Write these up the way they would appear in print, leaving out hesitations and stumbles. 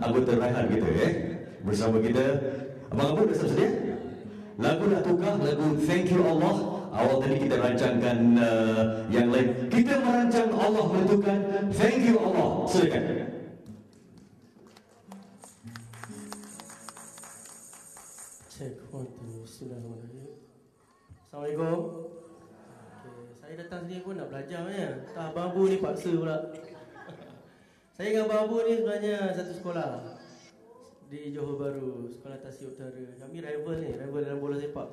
anggota Raihan kita bersama kita. Abang-abang dah sedia? Lagu dah tukar, lagu Thank You Allah. Awal tadi kita rancangkan yang lain. Kita merancang Allah menentukan Thank You Allah. Silakan. Cek, Bismillahirrahmanirrahim. Assalamualaikum. Okay, saya datang sini pun nak belajar ya. Tak, Babu ni paksa pula. Saya dengan Babu ni sebenarnya satu sekolah di Johor Bahru, Sekolah Tasik Utara. Kami rival ni, rival dalam bola sepak.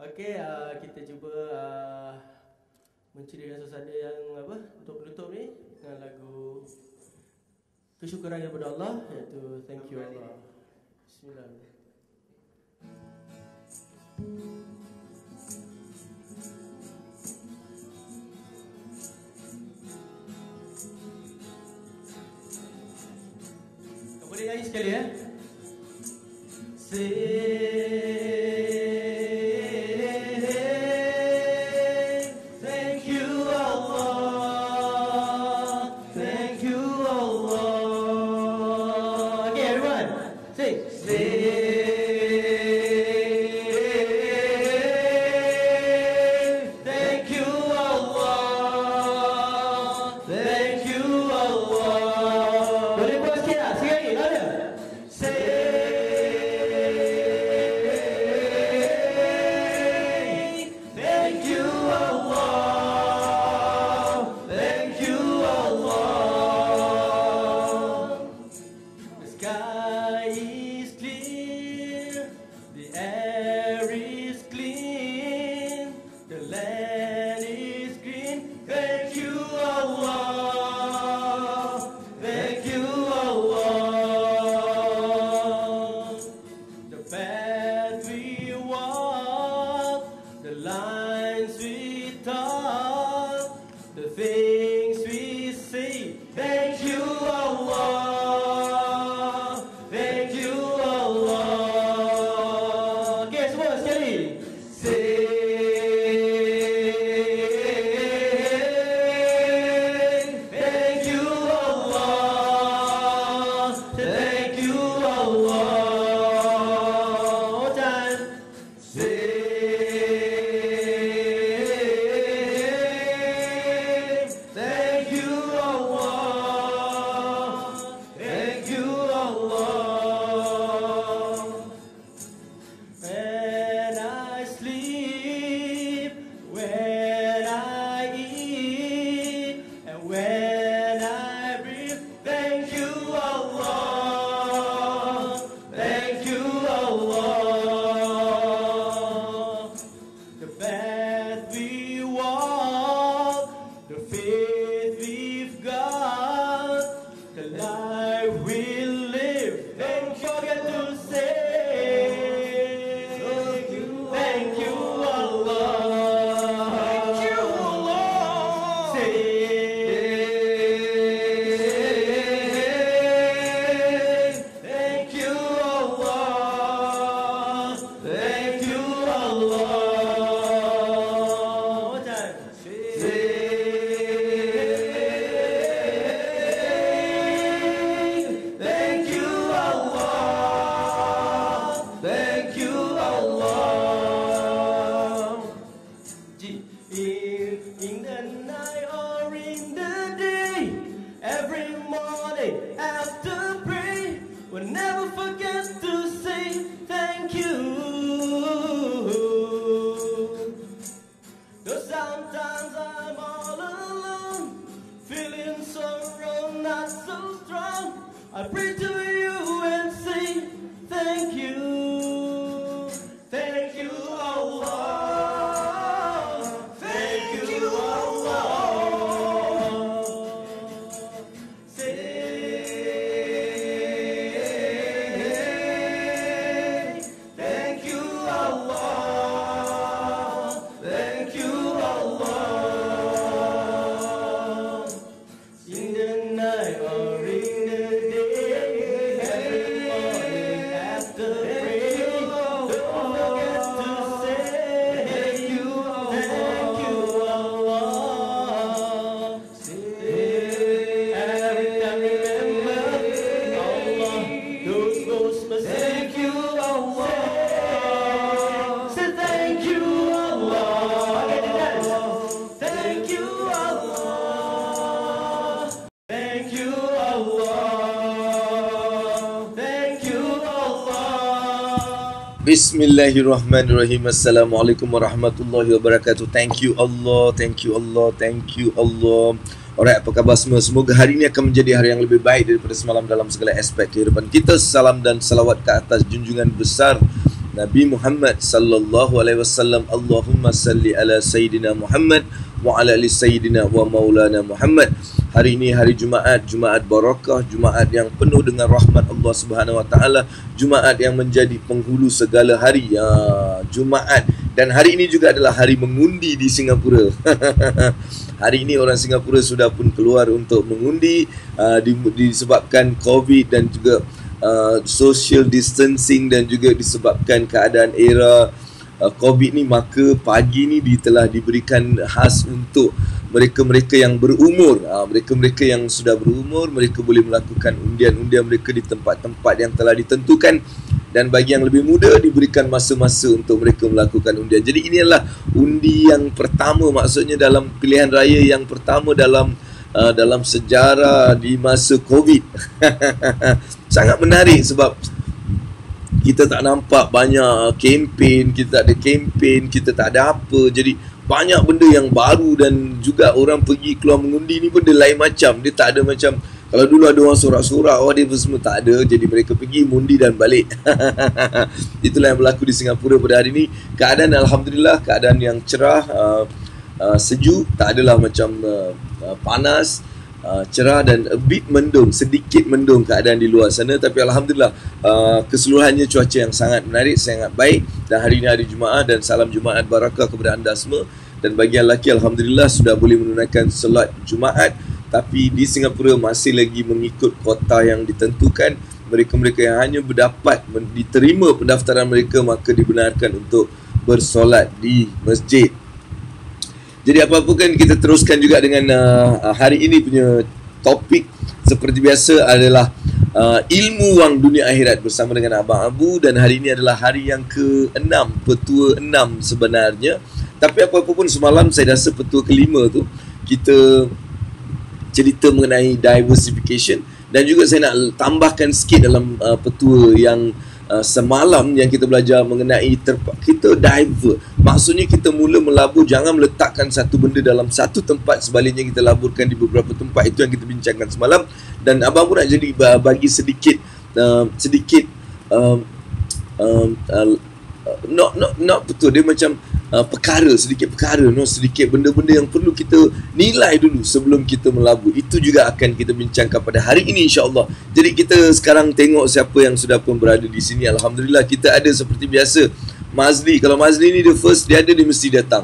Okey, kita cuba menceriakan suasana yang untuk penutup ni dengan lagu kesyukuran kepada Allah, iaitu Thank You Allah. Bismillahirrahmanirrahim. Kau boleh nyanyi sekali ya? In the night or in the day, Bismillahirrahmanirrahim. Assalamualaikum warahmatullahi wabarakatuh. Thank you Allah, thank you Allah, thank you Allah. Alright, apa khabar semua? Semoga hari ini akan menjadi hari yang lebih baik daripada semalam dalam segala aspek kehidupan kita. Salam dan salawat ke atas junjungan besar Nabi Muhammad sallallahu alaihi wasallam. Allahumma salli ala Sayyidina Muhammad wa ala ali Sayyidina wa maulana Muhammad. Hari ini hari Jumaat, Jumaat barakah, Jumaat yang penuh dengan rahmat Allah Subhanahu wa taala, Jumaat yang menjadi penghulu segala hari, Jumaat. Dan hari ini juga adalah hari mengundi di Singapura. Hari ini orang Singapura sudah pun keluar untuk mengundi disebabkan COVID dan juga social distancing dan juga disebabkan keadaan era COVID ni, maka pagi ni telah diberikan khas untuk mereka-mereka yang berumur. Mereka-mereka yang sudah berumur, mereka boleh melakukan undian-undian mereka di tempat-tempat yang telah ditentukan, dan bagi yang lebih muda diberikan masa-masa untuk mereka melakukan undian. Jadi ini adalah undi yang pertama, maksudnya dalam pilihan raya yang pertama dalam sejarah di masa COVID. Sangat menarik sebab kita tak nampak banyak kempen, kita tak ada kempen, kita tak ada apa. Jadi banyak benda yang baru, dan juga orang pergi keluar mengundi ni benda lain macam. Dia tak ada macam kalau dulu ada orang sorak-sorak, dia semua tak ada. Jadi mereka pergi mundi dan balik. Itulah yang berlaku di Singapura pada hari ini. Keadaan alhamdulillah, keadaan yang cerah, sejuk, tak adalah macam panas, cerah dan a bit mendung, sedikit mendung keadaan di luar sana. Tapi alhamdulillah keseluruhannya cuaca yang sangat menarik, sangat baik. Dan hari ini hari Jumaat, dan salam Jumaat barakah kepada anda semua. Dan bagi yang lelaki alhamdulillah sudah boleh menunaikan solat Jumaat. Tapi di Singapura masih lagi mengikut kota yang ditentukan. Mereka-mereka yang hanya berdapat diterima pendaftaran mereka, maka dibenarkan untuk bersolat di masjid. Jadi apa-apa kan, kita teruskan juga dengan hari ini punya topik seperti biasa adalah ilmu wang dunia akhirat bersama dengan Abang Abu. Dan hari ini adalah hari yang ke-6, petua 6 sebenarnya. Tapi apa-apa pun semalam saya rasa petua kelima tu kita cerita mengenai diversification, dan juga saya nak tambahkan sikit dalam petua yang semalam yang kita belajar mengenai kita diver. Maksudnya kita mula melabur, jangan meletakkan satu benda dalam satu tempat, sebaliknya kita laburkan di beberapa tempat. Itu yang kita bincangkan semalam. Dan abang pun nak jadi bagi sedikit not betul, dia macam sedikit perkara, sedikit benda-benda yang perlu kita nilai dulu sebelum kita melabur. Itu juga akan kita bincangkan pada hari ini insya-Allah. Jadi kita sekarang tengok siapa yang sudah pun berada di sini. Alhamdulillah kita ada seperti biasa Mazli. Kalau Mazli ni dia mesti datang.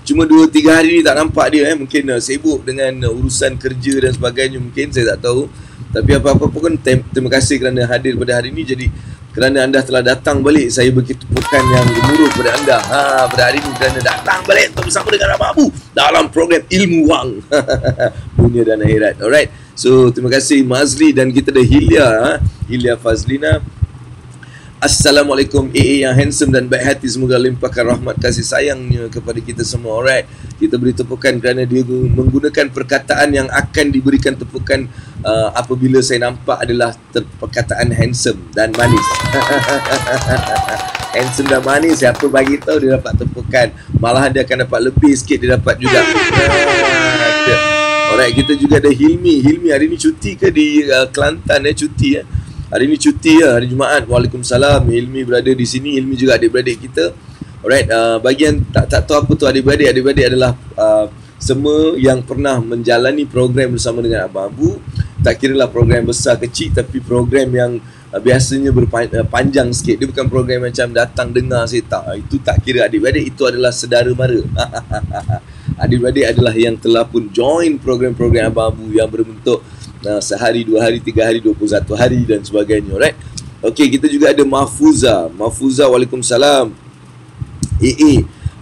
Cuma 2-3 hari ni tak nampak dia, mungkin sibuk dengan urusan kerja dan sebagainya, mungkin saya tak tahu. Tapi apa-apa pun terima kasih kerana hadir pada hari ini. Jadi kerana anda telah datang balik, saya bagi tepukan yang gemuruh kepada anda pada hari ini, kerana datang balik bersama dengan Abang Abu dalam program Ilmu Wang Dunia dan Akhirat. Alright, so terima kasih Mazli, dan kita ada Hilya Fazlina. Assalamualaikum AA yang handsome dan baik hati, semoga limpahkan rahmat kasih sayangnya kepada kita semua. Alright, kita beri tepukan kerana dia menggunakan perkataan yang akan diberikan tepukan apabila saya nampak adalah perkataan handsome dan manis. Handsome dan manis, siapa bagi tahu dia dapat tepukan, malahan dia akan dapat lebih sikit, dia dapat juga. Alright, kita juga ada Hilmi hari ni cuti ke di Kelantan? Cuti hari ni cuti hari Jumaat. Waalaikumsalam. Hilmi berada di sini. Hilmi juga adik-beradik kita. Alright, bagi yang tak tahu apa tu adik-beradik adalah semua yang pernah menjalani program bersama dengan Abang Abu. Tak kira lah program besar kecil, tapi program yang biasanya panjang sikit. Dia bukan program macam datang dengar saya, tak. Itu tak kira adik-beradik, itu adalah saudara mara. Adik-beradik adalah yang telah pun join program-program Abang Abu yang berbentuk sehari, 2 hari, 3 hari, 21 hari dan sebagainya. Alright. Okey, kita juga ada Mahfuza. Waalaikumsalam.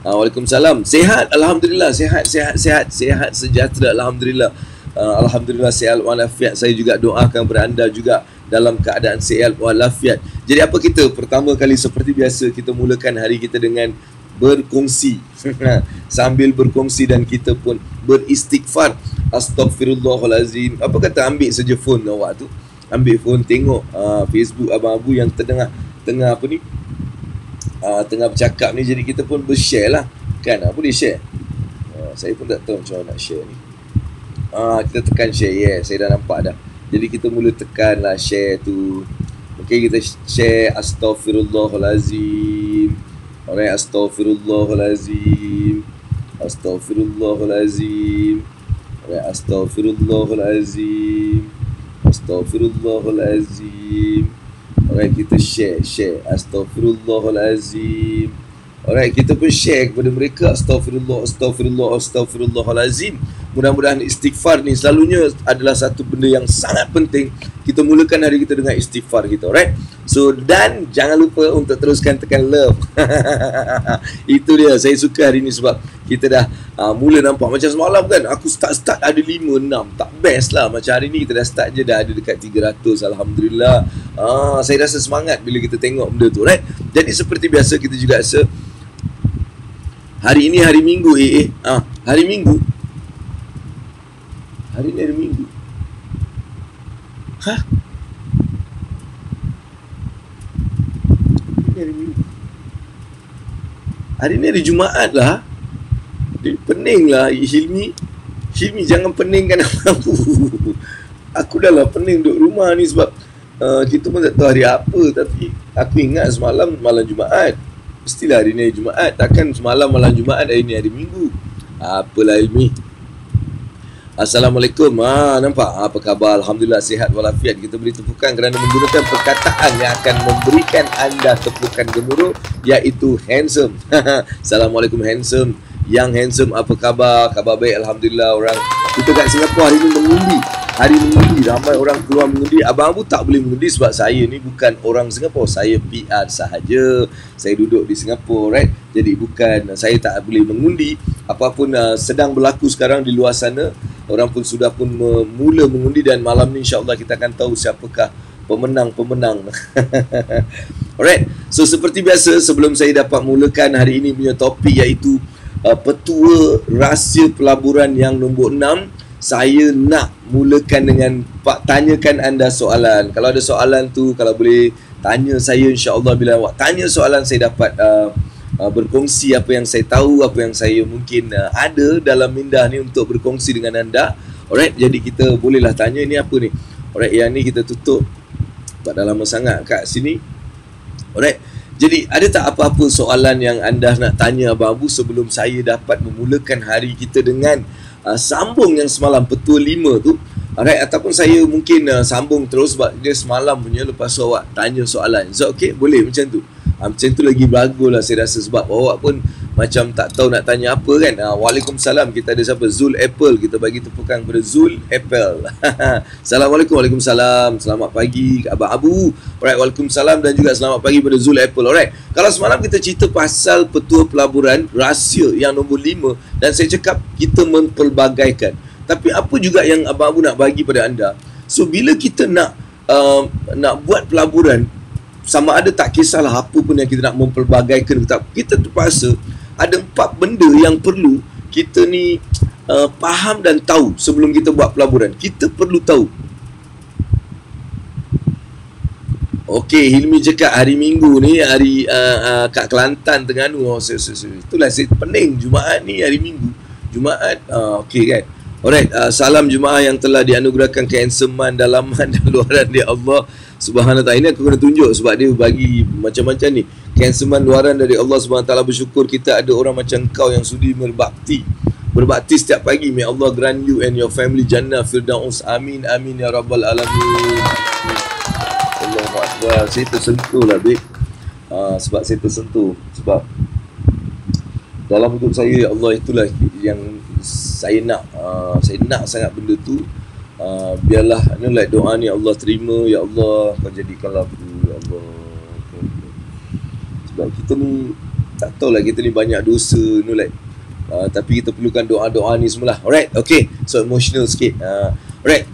Waalaikumsalam. Sihat, alhamdulillah. Sihat sejahtera, alhamdulillah. Alhamdulillah sihat walafiat. Saya juga doakan kepada anda juga dalam keadaan sihat walafiat. Jadi apa kita pertama kali seperti biasa kita mulakan hari kita dengan berkongsi. Sambil berkongsi dan kita pun beristighfar. Astaghfirullahalazim. Apa kata ambil saja phone awak tu, ambil phone tengok Facebook Abang Abu yang tengah apa ni, tengah bercakap ni, jadi kita pun bershare lah kan. Boleh share? Saya pun tak tahu macam mana nak share ni. Kita tekan share. Yes, saya dah nampak dah. Jadi kita mula tekan lah share tu. Okay, kita share. Astaghfirullahalazim. Alright, astaghfirullahalazim. Astaghfirullahalazim. Alright, astaghfirullahalazim. Astaghfirullahalazim. Alright, kita share. Astaghfirullahalazim. Alright, kita pun share kepada mereka. Astaghfirullahalazim. Mudah-mudahan istighfar ni selalunya adalah satu benda yang sangat penting. Kita mulakan hari kita dengan istighfar kita. Alright. So, dan jangan lupa untuk teruskan tekan love. Itu dia, saya suka hari ni sebab kita dah mula nampak. Macam semalam kan, aku start ada 5-6. Tak best lah. Macam hari ni kita dah start je, dah ada dekat 300. Alhamdulillah. Saya rasa semangat bila kita tengok benda tu. Right. Jadi seperti biasa kita juga rasa hari ini hari Minggu. Hari Minggu. Hari ni hari Minggu. Hari ni hari Minggu. Hari ni hari Jumaat lah. Dia pening lah Hilmi, jangan peningkan aku. Aku dah lah pening duduk rumah ni sebab kita pun tak tahu hari apa. Tapi aku ingat semalam malam Jumaat. Mestilah hari ni hari Jumaat. Takkan semalam malam Jumaat, hari ni hari Minggu. Apalah Hilmi. Assalamualaikum. Nampak? Apa khabar? Alhamdulillah sihat walafiat. Kita beri tepukan kerana menggunakan perkataan yang akan memberikan anda tepukan gemuruh, iaitu handsome. Assalamualaikum handsome. Yang handsome, apa khabar? Khabar baik, Alhamdulillah. Orang kita kat Singapura hari ni mengundi. Hari mengundi, ramai orang keluar mengundi. Abang Abu tak boleh mengundi sebab saya ni bukan orang Singapura. Saya PR sahaja. Saya duduk di Singapura, right? Jadi bukan, saya tak boleh mengundi. Apapun sedang berlaku sekarang di luar sana, orang pun sudah pun mula mengundi dan malam ni insyaAllah kita akan tahu siapakah pemenang-pemenang. Alright, so seperti biasa sebelum saya dapat mulakan hari ini punya topik, iaitu petua rahsia pelaburan yang nombor 6, saya nak mulakan dengan tanyakan anda soalan. Kalau ada soalan tu, kalau boleh tanya saya, insyaAllah bila awak tanya soalan, saya dapat berkongsi apa yang saya tahu, apa yang saya mungkin ada dalam minda ni untuk berkongsi dengan anda. Alright, jadi kita bolehlah tanya. Ni apa ni? Alright, yang ni kita tutup sebab dah lama sangat kat sini. Alright, jadi ada tak apa-apa soalan yang anda nak tanya Abang Abu sebelum saya dapat memulakan hari kita dengan sambung yang semalam petua 5 tu. Alright, ataupun saya mungkin sambung terus sebab dia semalam punya, lepas tu awak tanya soalan. So okay, boleh macam tu. Macam tu lagi bagus lah saya rasa, sebab awak pun macam tak tahu nak tanya apa kan. Waalaikumsalam. Kita ada siapa? Zul Apple. Kita bagi tepukan kepada Zul Apple. Assalamualaikum. Waalaikumsalam. Selamat pagi Abang Abu. Alright, waalaikumsalam dan juga selamat pagi kepada Zul Apple. Alright, kalau semalam kita cerita pasal petua pelaburan rahsia yang nombor 5 dan saya cakap kita mempelbagaikan. Tapi apa juga yang Abang Abu nak bagi pada anda? So bila kita nak buat pelaburan, sama ada tak kisahlah apa pun yang kita nak mempelbagaikan, kita terpaksa ada 4 benda yang perlu kita ni faham dan tahu sebelum kita buat pelaburan. Kita perlu tahu. Okey, Hilmi cakap hari Minggu ni hari kat Kelantan, Terengganu. Itulah saya pening Jumaat ni hari Minggu. Jumaat, okey kan. Alright, salam jemaah yang telah dianugerahkan kehansoman dalaman dan luaran di Allah Subhanahu Taala. Ini aku kena tunjuk sebab dia bagi macam-macam ni. Kehansoman luaran dari Allah Subhanahu Taala. Bersyukur kita ada orang macam kau yang sudi berbakti setiap pagi. May Allah grant you and your family Jannah Firdaus. Amin amin ya rabbal alamin. Allahu Akbar. Saya tersentuh lah babe. Sebab saya tersentuh sebab dalam hidup saya, ya Allah, itulah yang saya nak sangat benda tu. Biarlah like doa ni Allah terima, ya Allah, kau jadikanlah aku, ya Allah. Sebab kita ni tak tahulah, kita ni banyak dosa like, tapi kita perlukan doa-doa ni semua lah. Alright, okay, so emotional sikit. Alright,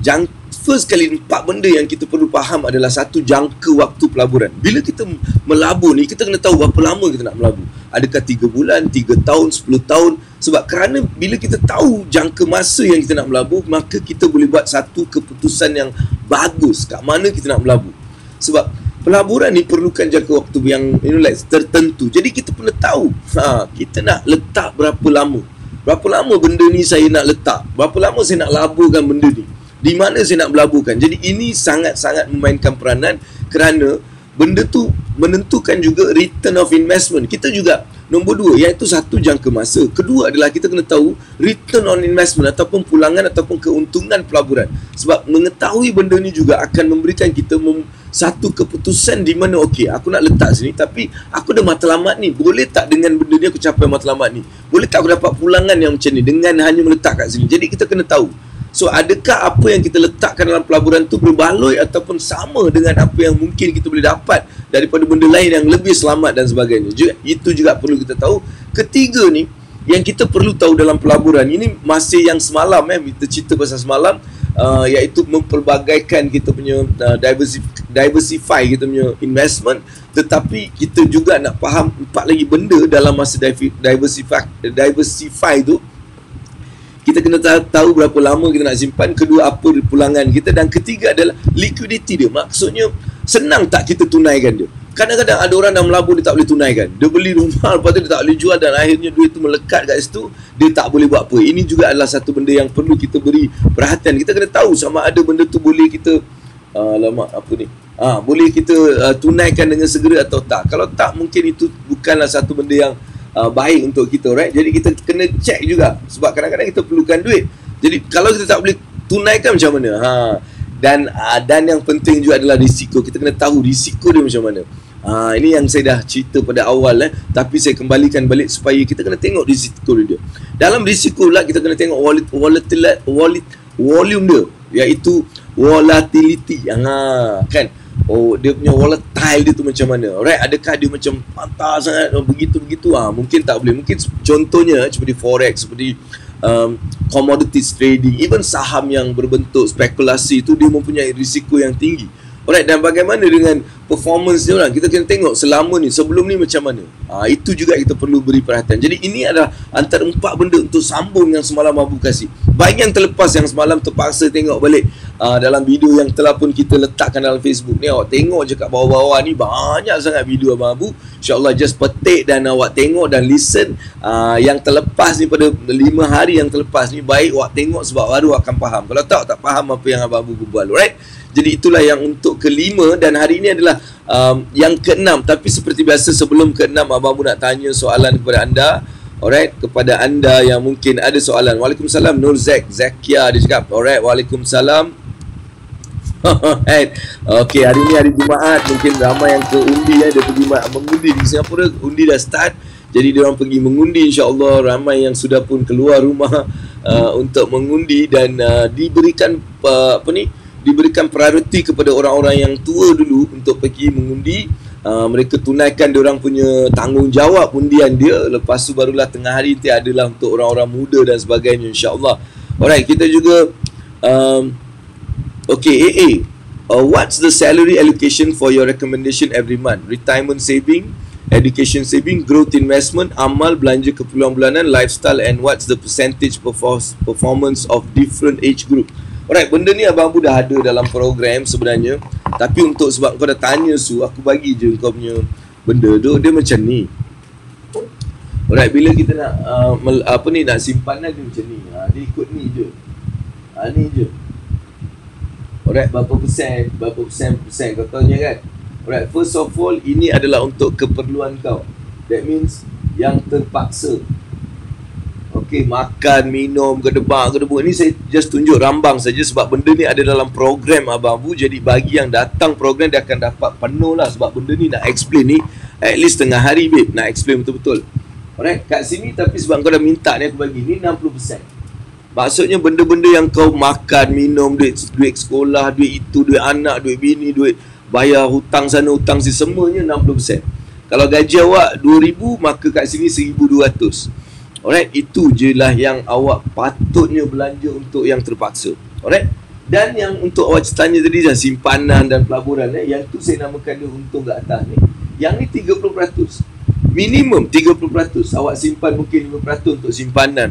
first kali 4 benda yang kita perlu faham adalah satu, jangka waktu pelaburan. Bila kita melabur ni, kita kena tahu berapa lama kita nak melabur. Adakah 3 bulan, 3 tahun, 10 tahun? Sebab kerana bila kita tahu jangka masa yang kita nak melabur, maka kita boleh buat satu keputusan yang bagus kat mana kita nak melabur. Sebab pelaburan ni perlukan jangka waktu yang tertentu. Jadi kita perlu tahu kita nak letak berapa lama. Berapa lama benda ni saya nak letak, berapa lama saya nak laburkan benda ni, di mana saya nak melaburkan. Jadi ini sangat-sangat memainkan peranan, kerana benda tu menentukan juga return of investment. Kita juga nombor 2, iaitu satu, jangka masa. Kedua adalah kita kena tahu return on investment ataupun pulangan ataupun keuntungan pelaburan. Sebab mengetahui benda ni juga akan memberikan kita satu keputusan di mana okey, aku nak letak sini tapi aku dah matlamat ni. Boleh tak dengan benda ni aku capai matlamat ni? Boleh tak aku dapat pulangan yang macam ni dengan hanya meletak kat sini? Jadi kita kena tahu. So adakah apa yang kita letakkan dalam pelaburan tu berbaloi ataupun sama dengan apa yang mungkin kita boleh dapat daripada benda lain yang lebih selamat dan sebagainya. Itu juga perlu kita tahu. Ketiga ni yang kita perlu tahu dalam pelaburan ini masih yang semalam kita cerita pasal semalam, iaitu mempelbagaikan kita punya diversify kita punya investment. Tetapi kita juga nak faham 4 lagi benda dalam masa diversify tu. Kita kena tahu berapa lama kita nak simpan. Kedua, apa pulangan kita. Dan ketiga adalah liquidity dia. Maksudnya, senang tak kita tunaikan dia? Kadang-kadang ada orang dah melabur, dia tak boleh tunaikan. Dia beli rumah, lepas tu dia tak boleh jual, dan akhirnya duit tu melekat kat situ, dia tak boleh buat apa. Ini juga adalah satu benda yang perlu kita beri perhatian. Kita kena tahu sama ada benda tu boleh kita boleh kita tunaikan dengan segera atau tak. Kalau tak, mungkin itu bukanlah satu benda yang baik untuk kita, right? Jadi kita kena check juga, sebab kadang-kadang kita perlukan duit. Jadi kalau kita tak boleh tunaikan, macam mana? Dan yang penting juga adalah risiko. Kita kena tahu risiko dia macam mana. Ini yang saya dah cerita pada awal, tapi saya kembalikan balik supaya kita kena tengok risiko dia. Dalam risiko pula kita kena tengok volume dia, iaitu volatility. Kan? Dia punya volatile dia tu macam mana? Alright, adakah dia macam patah sangat, begitu-begitu? Mungkin tak boleh. Mungkin contohnya seperti forex, seperti commodities trading, even saham yang berbentuk spekulasi itu, dia mempunyai risiko yang tinggi. Alright, dan bagaimana dengan performance dia orang? Kita kena tengok selama ni, sebelum ni macam mana. Itu juga kita perlu beri perhatian. Jadi ini adalah antara 4 benda untuk sambung yang semalam Abu kasih. Bahagian terlepas yang semalam terpaksa tengok balik dalam video yang telah pun kita letakkan dalam Facebook ni. Awak tengok je kat bawah-bawah ni, banyak sangat video Abang Abu. InsyaAllah just petik dan awak tengok dan listen. Yang terlepas ni, pada 5 hari yang terlepas ni, baik awak tengok sebab baru akan faham. Kalau tak faham apa yang Abang Abu berbual. Alright? Jadi itulah yang untuk kelima, dan hari ini adalah yang keenam. Tapi seperti biasa, sebelum keenam, Abang Abu nak tanya soalan kepada anda. Alright, kepada anda yang mungkin ada soalan. Waalaikumsalam Nur Zakia, dia cakap. Alright, Waalaikumsalam. Okay, hari ni hari Jumaat, mungkin ramai yang ke undi. Dia pergi mengundi di Singapura. Undi dah start, jadi dia orang pergi mengundi. InsyaAllah ramai yang sudah pun keluar rumah untuk mengundi. Dan diberikan diberikan prioriti kepada orang-orang yang tua dulu untuk pergi mengundi. Mereka tunaikan diorang punya tanggungjawab undian dia. Lepas tu barulah tengah hari nanti adalah untuk orang-orang muda dan sebagainya, insyaAllah. Alright, kita juga okay, AA, what's the salary allocation for your recommendation every month? Retirement saving, education saving, growth investment, amal, belanja keperluan bulanan, lifestyle, and what's the percentage performance of different age group? Alright, benda ni Abang Abu dah ada dalam program sebenarnya. Tapi untuk sebab kau dah tanya aku bagi je kau punya benda tu. Dia macam ni. Alright, bila kita nak nak simpanan dia macam ni. Dia ikut ni je. Ni je. Alright, berapa persen contohnya kan. Alright, first of all, ini adalah untuk keperluan kau. That means yang terpaksa. Okay, makan, minum, gedebak. Ini saya just tunjuk rambang saja sebab benda ni ada dalam program Abang Abu. Jadi bagi yang datang program, dia akan dapat penuh lah. Sebab benda ni nak explain ni at least tengah hari, babe. Nak explain betul-betul. Alright, kat sini tapi sebab kau dah minta ni, aku bagi ni 60%. Maksudnya benda-benda yang kau makan, minum, duit sekolah, duit itu, duit anak, duit bini, duit bayar hutang sana, hutang sini, semuanya 60%. Kalau gaji awak 2,000, maka kat sini 1,200. Alright, itu je lah yang awak patutnya belanja untuk yang terpaksa. Alright, dan yang untuk awak tanya tadi, simpanan dan pelaburan, yang tu saya namakan dia untung kat atas ni. Yang ni 30%. Minimum 30%. Awak simpan mungkin 5% untuk simpanan,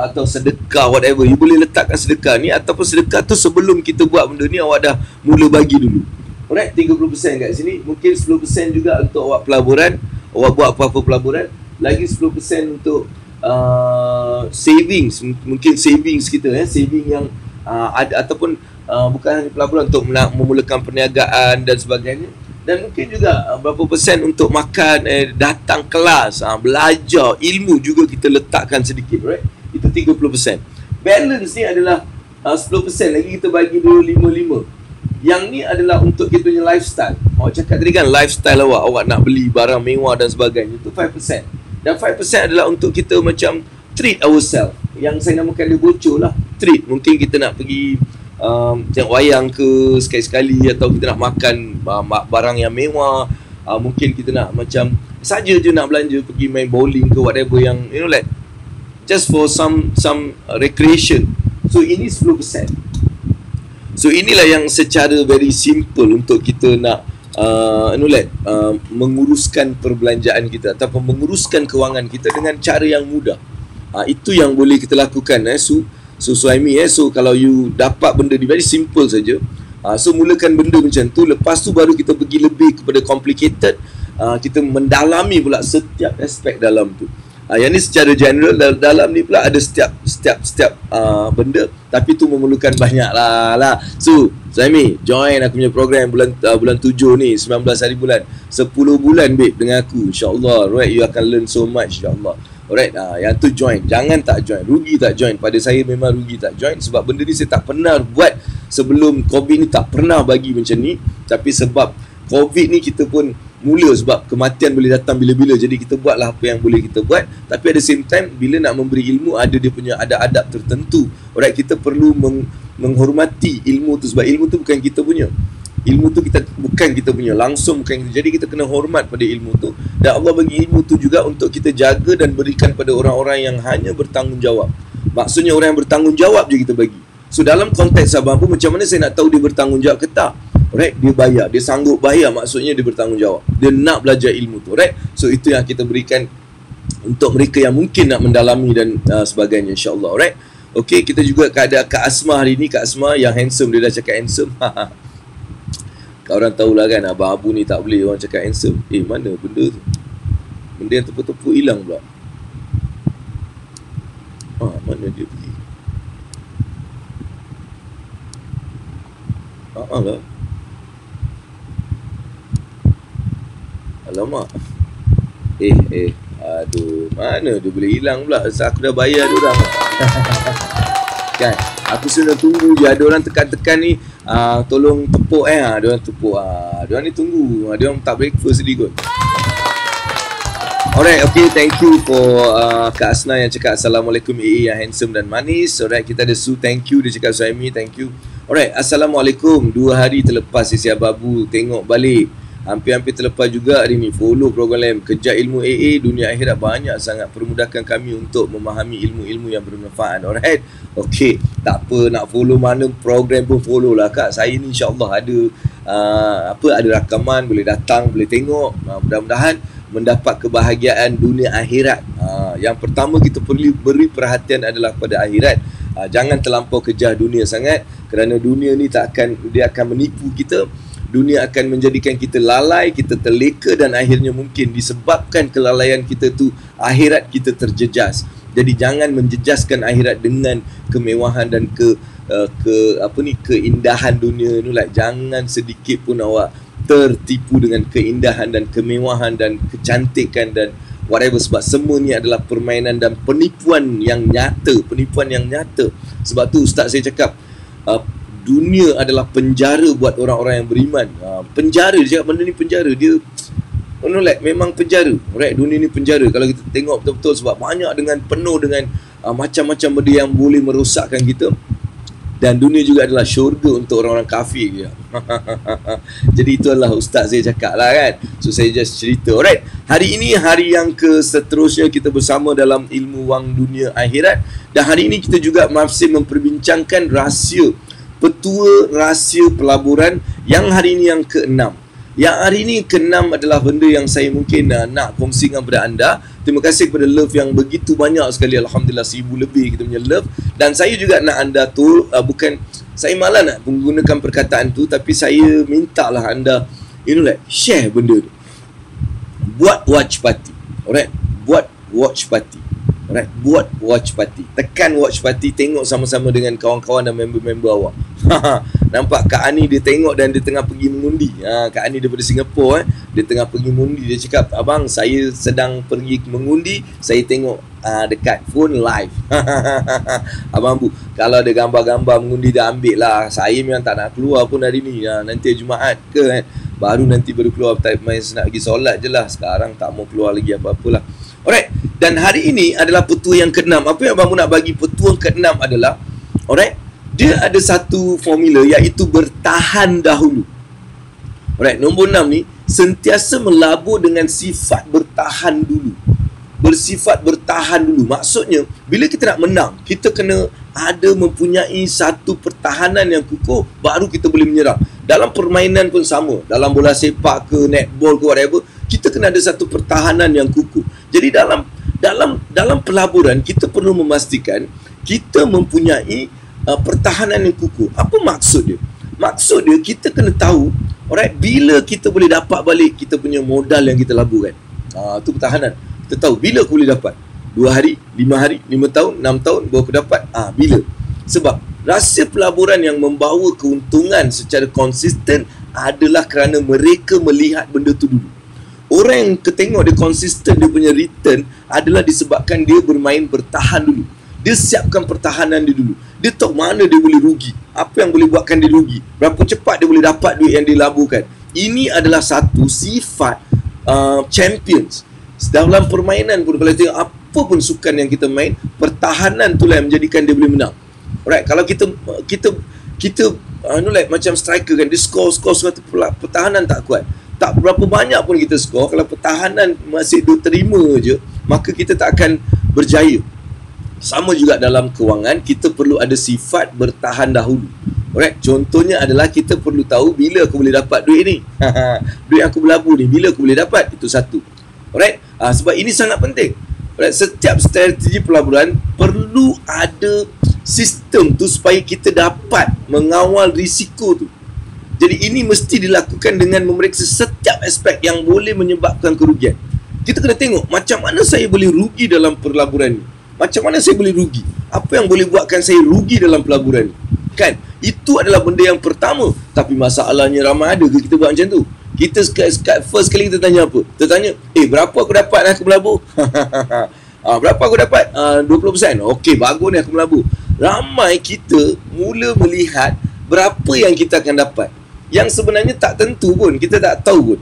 atau sedekah, whatever. You boleh letakkan sedekah ni, ataupun sedekah tu sebelum kita buat benda ni, awak dah mula bagi dulu. Alright, 30% kat sini. Mungkin 10% juga untuk awak pelaburan, awak buat apa-apa pelaburan. Lagi 10% untuk savings, mungkin savings kita, saving yang ada, ataupun bukan hanya pelaburan, untuk memulakan perniagaan dan sebagainya. Dan mungkin juga berapa persen untuk makan, datang kelas, belajar, ilmu juga kita letakkan sedikit, right? Itu 30%. Balance ni adalah 10%, lagi kita bagi dulu 5-5. Yang ni adalah untuk kita punya lifestyle. Awak cakap tadi kan, lifestyle awak nak beli barang mewah dan sebagainya, itu 5%. Dan 5% adalah untuk kita macam treat ourselves. Yang saya namakan dia bocor lah, treat. Mungkin kita nak pergi tengok wayang ke sekali-sekali, atau kita nak makan barang yang mewah. Mungkin kita nak macam saja je nak belanja, pergi main bowling ke whatever yang like just for some recreation. So ini 10%. So inilah yang secara very simple untuk kita nak menguruskan perbelanjaan kita ataupun menguruskan kewangan kita dengan cara yang mudah. Itu yang boleh kita lakukan. So Suhaimi, so kalau you dapat benda di very simple saja, so mulakan benda macam tu. Lepas tu baru kita pergi lebih kepada complicated, kita mendalami pula setiap aspek dalam tu. Yang ni secara general. Dalam ni pula ada setiap benda, tapi tu memerlukan banyak lah. So Suhaimi, join aku punya program bulan 7 ni, 19 hari bulan, 10 bulan babe dengan aku, insyaAllah. Right, you akan learn so much, insyaAllah. Alright, yang tu join. Jangan tak join, rugi tak join. Pada saya memang rugi tak join, sebab benda ni saya tak pernah buat sebelum COVID ni, tak pernah bagi macam ni. Tapi sebab COVID ni kita pun mula, sebab kematian boleh datang bila-bila, jadi kita buatlah apa yang boleh kita buat. Tapi at the same time, bila nak memberi ilmu, ada dia punya adab tertentu. Alright, kita perlu menghormati ilmu tu, sebab ilmu tu bukan kita punya. Ilmu tu bukan kita punya, langsung bukan kita. Jadi kita kena hormat pada ilmu tu. Dan Allah bagi ilmu tu juga untuk kita jaga dan berikan pada orang-orang yang hanya bertanggungjawab. Maksudnya orang yang bertanggungjawab je kita bagi. So dalam konteks abang pun, macam mana saya nak tahu dia bertanggungjawab ke tak? Alright, dia bayar, dia sanggup bayar, maksudnya dia bertanggungjawab. Dia nak belajar ilmu tu, right? So itu yang kita berikan untuk mereka yang mungkin nak mendalami dan sebagainya, insyaAllah. Alright, okay, kita juga ada Kak Asma hari ni. Kak Asma yang handsome, dia dah cakap handsome. Orang tahulah kan, Abang Abu ni tak boleh orang cakap handsome. Mana benda tu? Benda yang tepuk-tepuk hilang pula. Mana dia pergi? Lah. Alamak. Aduh, mana dia boleh hilang pula? Aku dah bayar dia orang. Kan, aku sudah tunggu je. Ada orang tekan-tekan ni, tolong tepuk dia orang tepuk. Dia orang ni tunggu. Dia orang tak breakfast ni kot. Alright, okay, thank you for Kak Asna yang cakap Assalamualaikum AA yang handsome dan manis. Alright, kita ada Su, thank you. Dia cakap Suhaimi, thank you. Alright, Assalamualaikum. 2 hari terlepas sesi Ababu tengok balik. Hampir-hampir terlepas juga hari ni. Follow program Kejar Ilmu AA Dunia Akhirat, banyak sangat permudahkan kami untuk memahami ilmu-ilmu yang bermanfaat. Alright, okay, tak apa, nak follow mana program pun follow lah Kak. Saya ni insyaAllah ada ada rakaman, boleh datang, boleh tengok. Mudah-mudahan mendapat kebahagiaan dunia akhirat. Yang pertama kita perlu beri perhatian adalah pada akhirat. Jangan terlampau kejar dunia sangat, kerana dunia ni dia akan menipu kita. Dunia akan menjadikan kita lalai, kita terleka, dan akhirnya mungkin disebabkan kelalaian kita tu, akhirat kita terjejas. Jadi jangan menjejaskan akhirat dengan kemewahan dan keindahan dunia ni. Jangan sedikit pun awak tertipu dengan keindahan dan kemewahan dan kecantikan dan whatever, sebab semua ni adalah permainan dan penipuan yang nyata. Sebab tu ustaz saya cakap, dunia adalah penjara buat orang-orang yang beriman. Penjara, dia cakap benda ni penjara. Dia memang penjara. Alright, dunia ni penjara kalau kita tengok betul-betul, sebab penuh dengan macam-macam benda yang boleh merosakkan kita. Dan dunia juga adalah syurga untuk orang-orang kafir dia. Jadi itu adalah ustaz saya cakap lah kan. So saya just cerita. Alright, hari ini hari yang seterusnya kita bersama dalam ilmu wang dunia akhirat. Dan hari ini kita juga masih memperbincangkan rahsia, petua rahsia pelaburan yang hari ini yang ke-6. Yang hari ini keenam adalah benda yang saya mungkin nak kongsi dengan kepada anda. Terima kasih kepada love yang begitu banyak sekali. Alhamdulillah 1000 lebih kita punya love. Dan saya juga nak anda tu bukan, saya malah nak menggunakan perkataan tu, tapi saya mintalah anda share benda tu. Buat watch party. Alright, buat watch party. Alright, buat watch party. Tekan watch party, tengok sama-sama dengan kawan-kawan dan member-member awak. Nampak Kak Ani dia tengok dan dia tengah pergi mengundi. Kak Ani daripada Singapura dia tengah pergi mengundi. Dia cakap, abang saya sedang pergi mengundi, saya tengok dekat phone live. Abang Bu, kalau ada gambar-gambar mengundi dah ambil lah. Saya memang tak nak keluar pun hari ni. Nanti Jumaat ke baru keluar. Main nak pergi solat je lah. Sekarang tak mau keluar lagi apa-apalah. Alright, dan hari ini adalah petua yang ke-6. Apa yang abang nak bagi petua ke-6 adalah, alright, dia ada satu formula, iaitu bertahan dahulu. Alright, nombor 6 ni, sentiasa melabur dengan sifat bertahan dulu. Bersifat bertahan dulu. Maksudnya, bila kita nak menang, kita kena ada mempunyai satu pertahanan yang kukuh, baru kita boleh menyerang. Dalam permainan pun sama. Dalam bola sepak ke, netball ke, whatever, kita kena ada satu pertahanan yang kukuh. Jadi dalam pelaburan, kita perlu memastikan kita mempunyai pertahanan yang kukuh. Apa maksud dia? Maksud dia, kita kena tahu, alright, bila kita boleh dapat balik kita punya modal yang kita laburkan. Itu pertahanan. Kita tahu bila aku boleh dapat. 2 hari, 5 hari, 5 tahun, 6 tahun baru aku dapat. Bila? Sebab rahsia pelaburan yang membawa keuntungan secara konsisten adalah kerana mereka melihat benda tu dulu. Orang yang ketengok dia konsisten dia punya return adalah disebabkan dia bermain bertahan dulu. Dia siapkan pertahanan dia dulu. Dia tahu mana dia boleh rugi, apa yang boleh buatkan dia rugi, berapa cepat dia boleh dapat duit yang dia laburkan. Ini adalah satu sifat champions. Dalam permainan pun, kalau tengok apa pun sukan yang kita main, pertahanan itulah yang menjadikan dia boleh menang. Alright, kalau kita macam striker kan, dia score pertahanan tak kuat, tak berapa banyak pun kita skor, kalau pertahanan masih duk terima je, maka kita tak akan berjaya. Sama juga dalam kewangan, kita perlu ada sifat bertahan dahulu. Alright, contohnya adalah kita perlu tahu bila aku boleh dapat duit ni. Duit yang aku berlabur ni, bila aku boleh dapat, itu satu. Alright, sebab ini sangat penting. Alright, setiap strategi pelaburan perlu ada sistem tu supaya kita dapat mengawal risiko tu. Jadi ini mesti dilakukan dengan memeriksa setiap aspek yang boleh menyebabkan kerugian. Kita kena tengok macam mana saya boleh rugi dalam pelaburan ni. Macam mana saya boleh rugi? Apa yang boleh buatkan saya rugi dalam pelaburan ni? Kan? Itu adalah benda yang pertama. Tapi masalahnya ramai ada ke kita buat macam tu? Kita first kali kita tanya apa? Kita tanya, berapa aku dapat nak aku melabur? Berapa aku dapat? 20%. Okey, bagus ni aku melabur. Ramai kita mula melihat berapa yang kita akan dapat, yang sebenarnya tak tentu pun, kita tak tahu pun.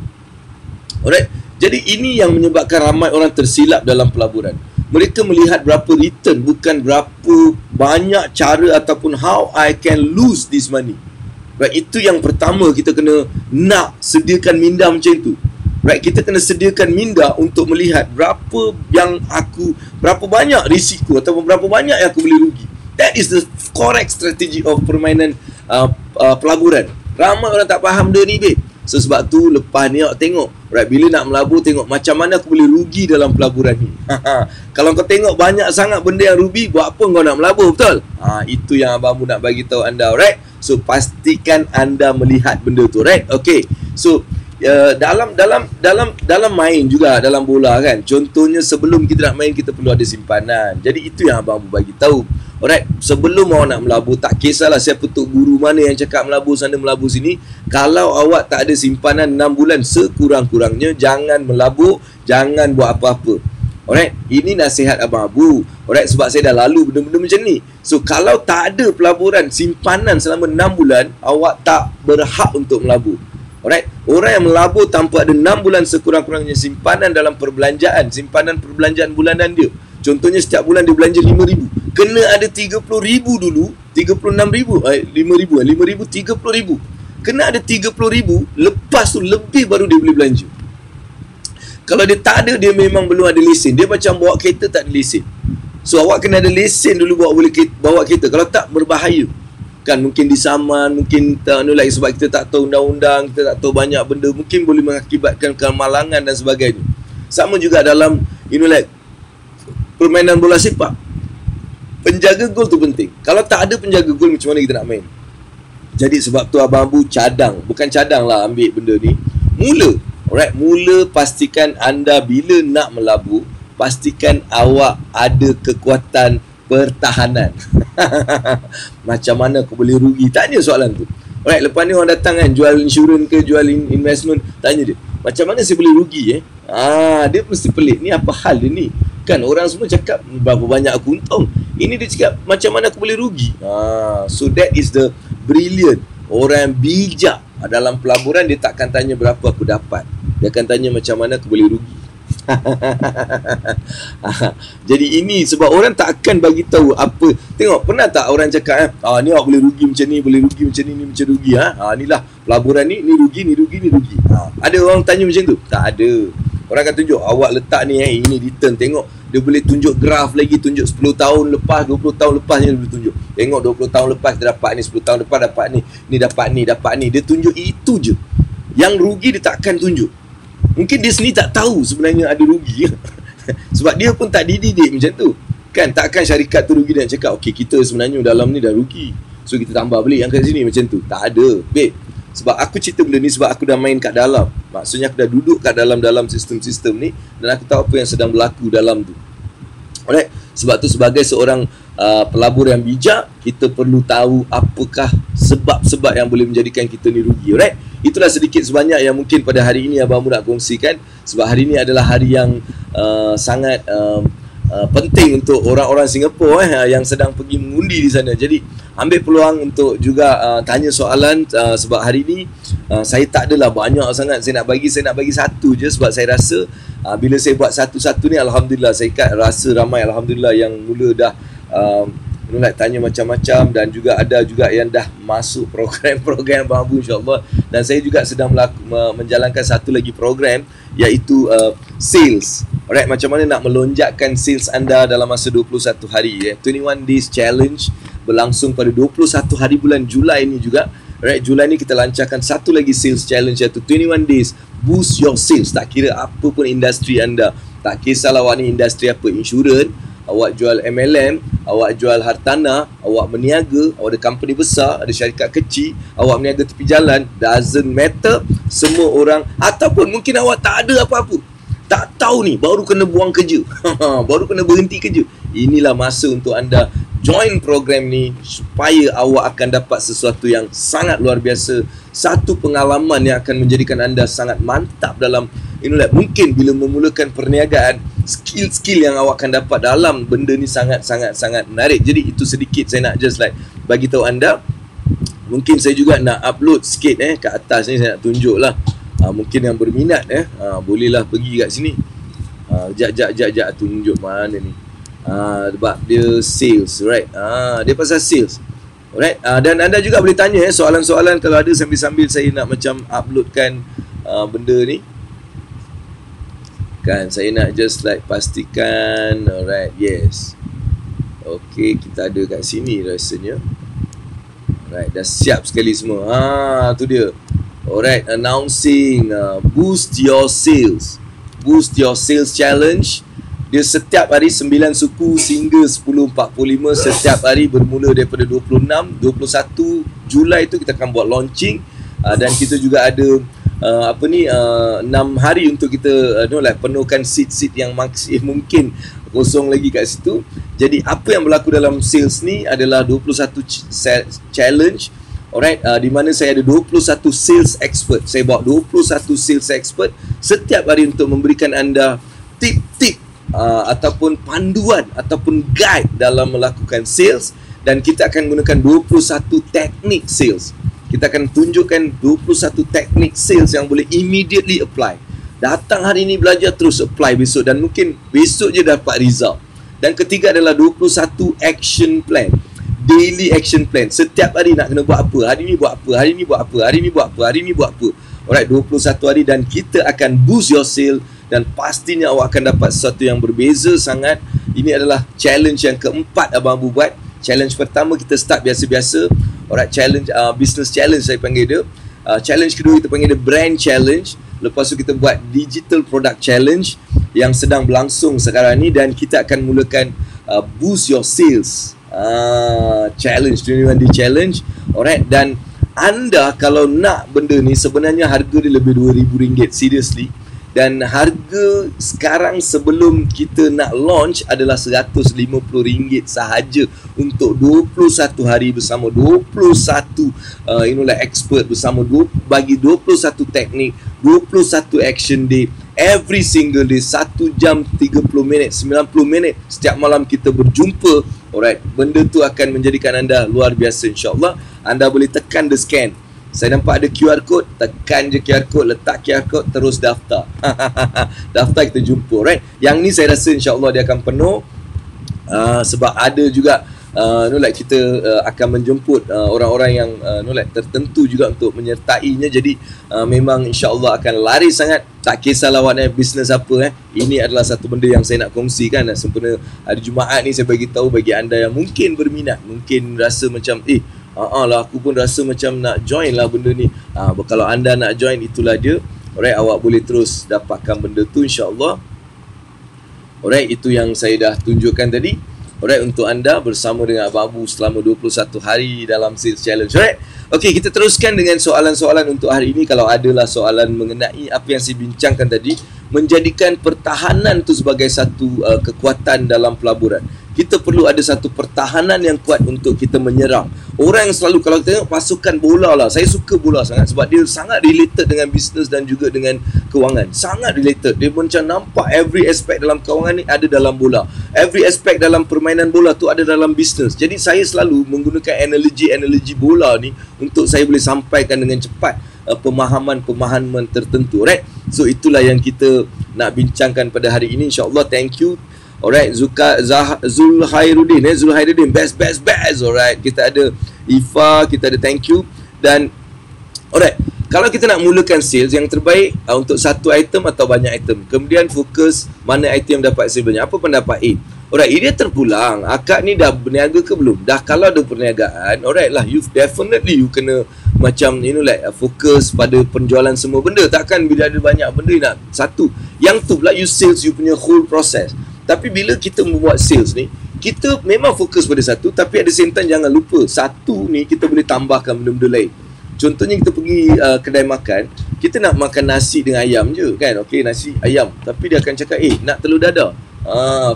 Alright. Jadi ini yang menyebabkan ramai orang tersilap dalam pelaburan. Mereka melihat berapa return, bukan berapa banyak cara ataupun how I can lose this money. Right, itu yang pertama kita kena nak sediakan minda macam itu. Right, kita kena sediakan minda untuk melihat berapa banyak risiko ataupun berapa banyak yang aku boleh rugi. That is the correct strategy of permainan pelaburan. Ramai orang tak faham dia ni, babe. So sebab tu lepas ni awak tengok, right, bila nak melabur, tengok macam mana aku boleh rugi dalam pelaburan ni. Kalau kau tengok banyak sangat benda yang rugi, buat apa kau nak melabur, betul? Itu yang abang nak bagi tahu anda, right? So pastikan anda melihat benda tu, right? Okay. So dalam main juga, dalam bola kan, contohnya sebelum kita nak main kita perlu ada simpanan. Jadi itu yang abang bagi tahu. Alright, sebelum awak nak melabur, tak kisahlah siapa tu guru mana yang cakap melabur sana melabur sini, kalau awak tak ada simpanan 6 bulan sekurang-kurangnya, jangan melabur, jangan buat apa-apa. Alright, ini nasihat abang Abu. Alright, sebab saya dah lalu benda-benda macam ni. So kalau tak ada pelaburan simpanan selama 6 bulan, awak tak berhak untuk melabur. Alright, orang yang melabur tanpa ada 6 bulan sekurang-kurangnya simpanan dalam perbelanjaan, simpanan perbelanjaan bulanan dia, contohnya setiap bulan dia belanja 5,000, kena ada 30,000 dulu, 36,000, 5,000, 30,000. Kena ada 30,000, lepas tu lebih baru dia boleh belanja. Kalau dia tak ada, dia memang belum ada lesen. Dia macam bawa kereta tak ada lesen. So awak kena ada lesen dulu bawa kereta. Kalau tak, berbahaya. Kan mungkin disaman, mungkin like, sebab kita tak tahu undang-undang, kita tak tahu banyak benda, mungkin boleh mengakibatkan kemalangan dan sebagainya. Sama juga dalam like permainan bola sepak. Penjaga gol tu penting. Kalau tak ada penjaga gol, macam mana kita nak main? Jadi sebab tu Abang Abu cadang, bukan cadang lah ambil benda ni. Mula, alright, mula pastikan anda bila nak melabur, pastikan awak ada kekuatan pertahanan. Macam mana kau boleh rugi? Tanya soalan tu. Alright, lepas ni orang datang kan, jual insurans ke, jual investment, tanya dia, macam mana saya boleh rugi dia mesti pelik. Ni apa hal dia ni? Kan orang semua cakap berapa banyak aku untung. Ini dia cakap macam mana aku boleh rugi. So that is the brilliant. Orang bijak dalam pelaburan, dia takkan tanya berapa aku dapat. Dia akan tanya macam mana aku boleh rugi. Jadi ini sebab orang tak akan bagi tahu apa. Tengok, pernah tak orang cakap ni awak boleh rugi macam ni, boleh rugi macam ni macam rugi. Inilah pelaburan ni rugi, ni rugi, ni rugi. Ada orang tanya macam tu? Tak ada. Orang akan tunjuk, awak letak ni ini return, tengok dia boleh tunjuk graf lagi, tunjuk 10 tahun lepas, 20 tahun lepas dia boleh tunjuk. Tengok 20 tahun lepas dia dapat ni, 10 tahun lepas dapat ni, ni dapat ni, dapat ni. Dia tunjuk itu je. Yang rugi dia takkan tunjuk. Mungkin dia sendiri tak tahu sebenarnya ada rugi. Sebab dia pun tak dididik macam tu. Kan takkan syarikat tu rugi dan cakap, okey kita sebenarnya dalam ni dah rugi, so kita tambah beli yang kat sini, macam tu. Tak ada, babe. Sebab aku cerita benda ni sebab aku dah main kat dalam. Maksudnya aku dah duduk kat dalam sistem-sistem ni, dan aku tahu apa yang sedang berlaku dalam tu. Alright. Sebab tu sebagai seorang pelabur yang bijak, kita perlu tahu apakah sebab-sebab yang boleh menjadikan kita ni rugi. Alright. Itulah sedikit sebanyak yang mungkin pada hari ini Abang Mu nak kongsikan. Sebab hari ini adalah hari yang sangat penting untuk orang-orang Singapura yang sedang pergi mengundi di sana. Jadi ambil peluang untuk juga tanya soalan, sebab hari ini saya tak adalah banyak sangat saya nak bagi satu je. Sebab saya rasa bila saya buat satu-satu ni, Alhamdulillah, saya rasa ramai Alhamdulillah yang mula dah nak tanya macam-macam, dan juga ada juga yang dah masuk program-program Abang Abu, insyaAllah. Dan saya juga sedang menjalankan satu lagi program, iaitu sales. Alright, macam mana nak melonjakkan sales anda dalam masa 21 hari 21 days challenge berlangsung pada 21 hari bulan Julai ni juga. Alright, Julai ni kita lancarkan satu lagi sales challenge, iaitu 21 days boost your sales. Tak kira apa pun industri anda, tak kisahlah awak ni industri apa, insurans, awak jual MLM, awak jual hartanah, awak berniaga, awak ada company besar, ada syarikat kecil, awak berniaga tepi jalan, doesn't matter. Semua orang, ataupun mungkin awak tak ada apa-apa, tak tahu ni, baru kena buang kerja, baru kena berhenti kerja. Inilah masa untuk anda join program ni, supaya awak akan dapat sesuatu yang sangat luar biasa. Satu pengalaman yang akan menjadikan anda sangat mantap dalam mungkin bila memulakan perniagaan, skill-skill yang awak akan dapat dalam benda ni sangat menarik. Jadi itu sedikit saya nak just bagi tahu anda. Mungkin saya juga nak upload sikit kat atas ni, saya nak tunjuk lah. Mungkin yang berminat bolehlah pergi kat sini. Jap tunjuk mana ni. Sebab dia sales, right? Dia pasal sales. Alright, dan anda juga boleh tanya soalan-soalan kalau ada, sambil-sambil saya nak macam uploadkan benda ni. Kan saya nak just pastikan. Alright, yes. Okay, kita ada kat sini rasanya. Alright, dah siap sekali semua. Tu dia. Alright, announcing boost your sales. Boost your sales challenge. Dia setiap hari 9 suku hingga 10.45 setiap hari, bermula daripada 21 Julai tu kita akan buat launching. Dan kita juga ada 6 hari untuk kita penuhkan seat-seat yang maksimum mungkin kosong lagi kat situ. Jadi apa yang berlaku dalam sales ni adalah 21 challenge. Alright, di mana saya ada 21 sales expert. Saya bawa 21 sales expert setiap hari untuk memberikan anda tip-tip ataupun panduan ataupun guide dalam melakukan sales. Dan kita akan gunakan 21 teknik sales. Kita akan tunjukkan 21 teknik sales yang boleh immediately apply. Datang hari ni belajar, terus apply besok, dan mungkin besok je dapat result. Dan ketiga adalah 21 action plan, daily action plan. Setiap hari nak kena buat apa, hari ni buat apa, hari ni buat apa, hari ni buat apa, hari ni buat apa. Alright, 21 hari, dan kita akan boost your sale. Dan pastinya awak akan dapat sesuatu yang berbeza sangat. Ini adalah challenge yang keempat Abang Abu buat. Challenge pertama kita start biasa-biasa. Alright, challenge, business challenge saya panggil dia. Challenge kedua kita panggil dia brand challenge. Lepas tu kita buat digital product challenge yang sedang berlangsung sekarang ni, dan kita akan mulakan boost your sales challenge, 21 day challenge. Alright, dan anda kalau nak benda ni sebenarnya harga dia lebih RM2,000, seriously. Dan harga sekarang sebelum kita nak launch adalah RM150 sahaja untuk 21 hari bersama 21 expert, bersama bagi 21 teknik, 21 action day, every single day, 1 jam 30 minit, 90 minit setiap malam kita berjumpa. Alright, benda tu akan menjadikan anda luar biasa, insyaAllah. Anda boleh tekan the scan. Saya nampak ada QR code, tekan je QR code, letak QR code, terus daftar. Daftar, kita jumpa, right? Yang ni saya rasa insyaAllah dia akan penuh, sebab ada juga kita akan menjemput orang-orang yang tertentu juga untuk menyertainya. Jadi memang insyaAllah akan laris sangat. Tak kisahlah awak bisnes apa, ini adalah satu benda yang saya nak kongsikan. Sempena hari Jumaat ni saya bagi tahu bagi anda yang mungkin berminat, mungkin rasa macam lah aku pun rasa macam nak join lah benda ni. Kalau anda nak join, itulah dia. Alright, awak boleh terus dapatkan benda tu, insyaAllah. Alright, itu yang saya dah tunjukkan tadi. Alright, untuk anda bersama dengan Abang Abu selama 21 hari dalam sales challenge. Alright, okey, kita teruskan dengan soalan-soalan untuk hari ini. Kalau adalah soalan mengenai apa yang saya bincangkan tadi, menjadikan pertahanan tu sebagai satu kekuatan dalam pelaburan. Kita perlu ada satu pertahanan yang kuat untuk kita menyerang. Orang yang selalu, kalau kita tengok pasukan bola lah, saya suka bola sangat sebab dia sangat related dengan bisnes dan juga dengan kewangan. Sangat related. Dia macam nampak every aspect dalam kewangan ni ada dalam bola. Every aspect dalam permainan bola tu ada dalam bisnes. Jadi saya selalu menggunakan analogi bola ni untuk saya boleh sampaikan dengan cepat pemahaman tertentu, right? So itulah yang kita nak bincangkan pada hari ini, insyaAllah. Thank you. Alright, Zulhairuddin, Zulhairuddin, best. Alright, kita ada Ifa, kita ada thank you. Dan alright, kalau kita nak mulakan sales, yang terbaik untuk satu item atau banyak item. Kemudian fokus mana item yang dapat sales banyak. Apa pendapat A? Alright, dia terpulang. Akak ni dah berniaga ke belum? Dah, kalau ada perniagaan, alright lah, you kena macam fokus pada penjualan semua benda. Takkan bila ada banyak benda nak satu. Yang tu pula you sales, you punya whole process. Tapi bila kita membuat sales ni, kita memang fokus pada satu, tapi at the same time jangan lupa satu ni kita boleh tambahkan benda-benda lain. Contohnya kita pergi kedai makan, kita nak makan nasi dengan ayam je kan. Okey, nasi ayam, tapi dia akan cakap nak telur dadah.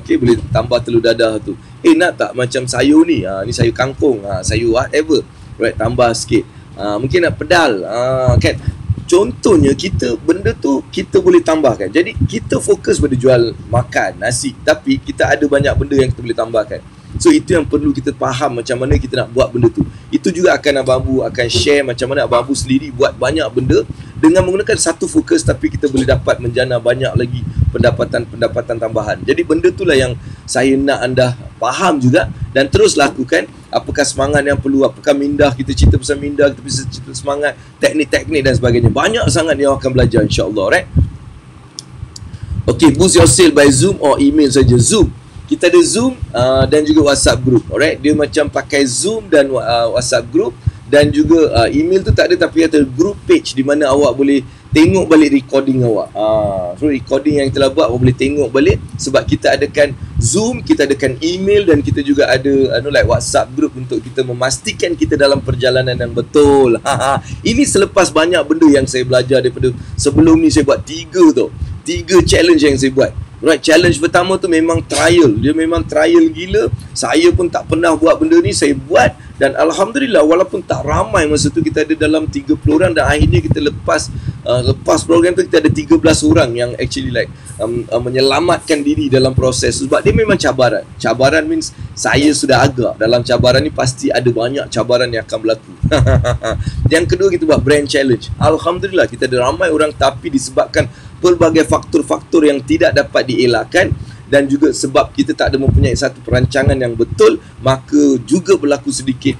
Okey, boleh tambah telur dadah tu. Nak tak macam sayur ni, ni sayur kangkung, sayur whatever, right, tambah sikit. Mungkin nak pedal, kan. Contohnya benda tu kita boleh tambahkan. Jadi kita fokus pada jual makan nasi, tapi kita ada banyak benda yang kita boleh tambahkan. So itu yang perlu kita faham, macam mana kita nak buat benda tu. Itu juga akan Abang Abu akan share macam mana Abang Abu sendiri buat banyak benda dengan menggunakan satu fokus, tapi kita boleh dapat menjana banyak lagi pendapatan tambahan. Jadi benda itulah yang saya nak anda faham juga, dan terus lakukan. Apakah semangat yang perlu, apakah mindah, kita cerita pasal mindah, kita bisa cerita semangat, teknik-teknik dan sebagainya. Banyak sangat yang akan belajar, insyaAllah, right? Okay, boost your sale by Zoom or email saja. Zoom, kita ada Zoom dan juga WhatsApp group, alright? Dia macam pakai Zoom dan WhatsApp group, dan juga email tu tak ada, tapi ada group page di mana awak boleh tengok balik recording awak. So recording yang telah buat awak boleh tengok balik, sebab kita adakan Zoom, kita adakan email, dan kita juga ada WhatsApp group untuk kita memastikan kita dalam perjalanan yang betul. Ini selepas banyak benda yang saya belajar daripada sebelum ni. Saya buat 3 challenge yang saya buat. Right, challenge pertama tu memang trial. Dia memang trial gila. Saya pun tak pernah buat benda ni, saya buat. Dan Alhamdulillah, walaupun tak ramai masa tu, kita ada dalam 30 orang. Dan akhirnya kita lepas program tu, kita ada 13 orang yang actually menyelamatkan diri dalam proses. Sebab dia memang cabaran. Cabaran means saya sudah agak dalam cabaran ni, pasti ada banyak cabaran yang akan berlaku. Yang kedua, kita buat brand challenge. Alhamdulillah, kita ada ramai orang, tapi disebabkan pelbagai faktor-faktor yang tidak dapat dielakkan, dan juga sebab kita tak ada mempunyai satu perancangan yang betul, maka juga berlaku sedikit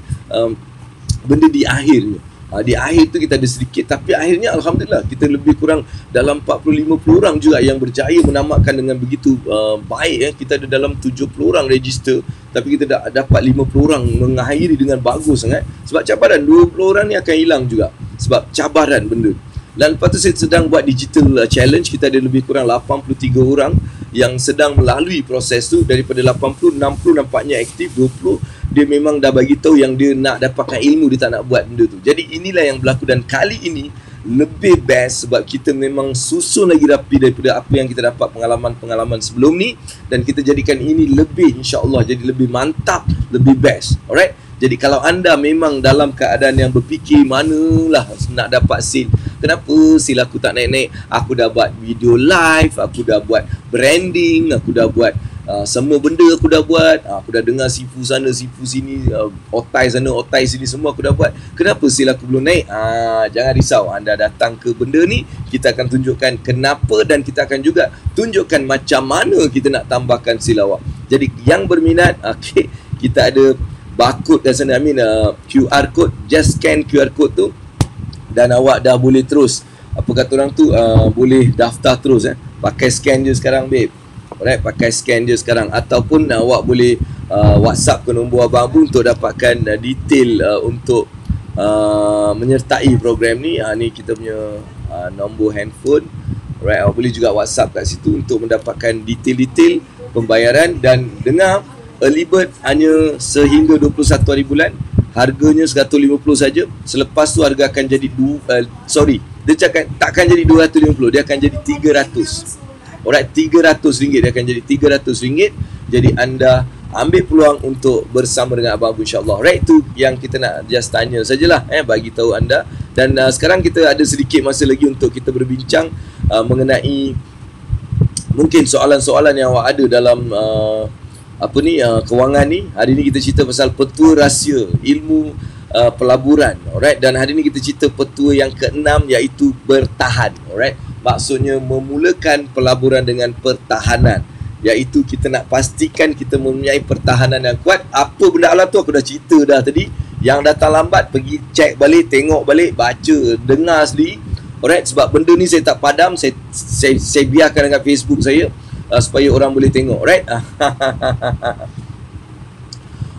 benda di akhirnya. Di akhir tu kita ada sedikit, tapi akhirnya Alhamdulillah kita lebih kurang dalam 40-50 orang juga yang berjaya menamatkan dengan begitu baik. Kita ada dalam 70 orang register, tapi kita dah dapat 50 orang mengakhiri dengan bagus sangat. Sebab cabaran 20 orang ni akan hilang juga sebab cabaran benda. Dan lepas tu saya sedang buat digital challenge. Kita ada lebih kurang 83 orang yang sedang melalui proses tu. Daripada 80, 60 nampaknya aktif, 20 dia memang dah bagi tahu yang dia nak dapatkan ilmu, dia tak nak buat benda tu. Jadi inilah yang berlaku, dan kali ini lebih best sebab kita memang susun lagi rapi daripada apa yang kita dapat pengalaman-pengalaman sebelum ni, dan kita jadikan ini lebih, insya-Allah jadi lebih mantap, lebih best. Alright. Jadi kalau anda memang dalam keadaan yang berfikir manalah nak dapat sale, kenapa sale aku tak naik-naik? Aku dah buat video live, aku dah buat branding, aku dah buat semua benda aku dah buat. Aku dah dengar sifu sana, sifu sini, otai sana, otai sini, semua aku dah buat. Kenapa sale aku belum naik? Jangan risau, anda datang ke benda ni, kita akan tunjukkan kenapa, dan kita akan juga tunjukkan macam mana kita nak tambahkan sale awak. Jadi yang berminat, okay, kita ada barcode kat sana, QR code. Just scan QR code tu dan awak dah boleh terus, apa kata orang tu, boleh daftar terus. Pakai scan je sekarang, babe. Alright, pakai scan je sekarang. Ataupun awak boleh WhatsApp ke nombor Abang Abu untuk dapatkan detail untuk menyertai program ni. Ni kita punya nombor handphone. Alright, awak boleh juga WhatsApp kat situ untuk mendapatkan detail-detail pembayaran. Dan dengar, early bird hanya sehingga 21 hari bulan. Harganya 150 saja. Selepas tu harga akan jadi dia cakap takkan jadi 250, dia akan jadi 300. Alright, RM300 dia akan jadi RM300. Jadi anda ambil peluang untuk bersama dengan Abang Abu, insya-Allah. Alright, itu yang kita nak just tanya sajalah, bagi tahu anda. Dan sekarang kita ada sedikit masa lagi untuk kita berbincang mengenai mungkin soalan-soalan yang awak ada dalam kewangan ni. Hari ni kita cerita pasal petua rahsia ilmu pelaburan. Alright, dan hari ni kita cerita petua yang ke-6, iaitu bertahan. Alright, maksudnya memulakan pelaburan dengan pertahanan, iaitu kita nak pastikan kita mempunyai pertahanan yang kuat. Apa benda Allah tu aku dah cerita dah tadi. Yang datang lambat, pergi cek balik, tengok balik, baca, dengar sendiri. Alright, sebab benda ni saya tak padam, saya biarkan dekat Facebook saya supaya orang boleh tengok. Alright.